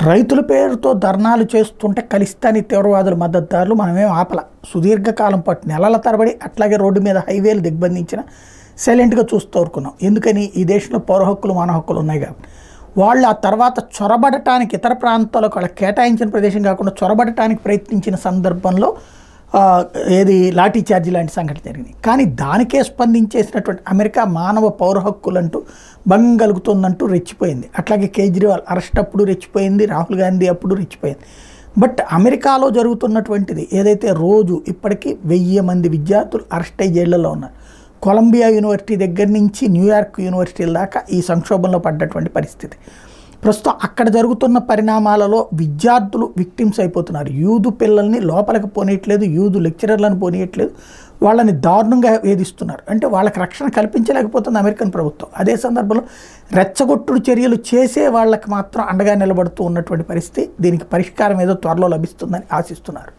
రైతుల పేరుతో ధర్నాలు చేస్తుంటే ఖలిస్తానీ తీవ్రవాదుల మద్దతుదారులు మనమేం ఆపల. సుదీర్ఘకాలం పాటు నెలల తరబడి అట్లాగే రోడ్డు మీద హైవేలు దిగ్బంధించిన సైలెంట్గా చూస్తూ ఊరుకున్నాం. ఎందుకని? ఈ దేశంలో పౌర హక్కులు మానవ హక్కులు ఉన్నాయి కాబట్టి. వాళ్ళు ఆ తర్వాత చొరబడటానికి ఇతర ప్రాంతాలకు వాళ్ళకి కేటాయించిన ప్రదేశం కాకుండా చొరబడటానికి ప్రయత్నించిన సందర్భంలో ఏది లాఠీ చార్జీ లాంటి సంఘటన జరిగినాయి. కానీ దానికే స్పందించేసినటువంటి అమెరికా మానవ పౌర హక్కులంటూ భంగం కలుగుతుందంటూ రెచ్చిపోయింది. అట్లాగే కేజ్రీవాల్ అరెస్ట్ అప్పుడు రెచ్చిపోయింది, రాహుల్ గాంధీ అప్పుడు రెచ్చిపోయింది. బట్ అమెరికాలో జరుగుతున్నటువంటిది ఏదైతే రోజు ఇప్పటికీ 1000 మంది విద్యార్థులు అరెస్ట్ అయ్యి జైళ్లలో ఉన్నారు. కొలంబియా యూనివర్సిటీ దగ్గర నుంచి న్యూయార్క్ యూనివర్సిటీల దాకా ఈ సంక్షోభంలో పడ్డటువంటి పరిస్థితి. ప్రస్తుతం అక్కడ జరుగుతున్న పరిణామాలలో విద్యార్థులు విక్టిమ్స్ అయిపోతున్నారు. యూదు పిల్లల్ని లోపలికి పోనీయట్లేదు, యూదు లెక్చరర్లను పోనీయట్లేదు, వాళ్ళని దారుణంగా వేధిస్తున్నారు. అంటే వాళ్ళకి రక్షణ కల్పించలేకపోతుంది అమెరికన్ ప్రభుత్వం. అదే సందర్భంలో రెచ్చగొట్టుడు చర్యలు చేసే వాళ్ళకి మాత్రం అండగా నిలబడుతూ ఉన్నటువంటి పరిస్థితి. దీనికి పరిష్కారం ఏదో త్వరలో లభిస్తుందని ఆశిస్తున్నారు.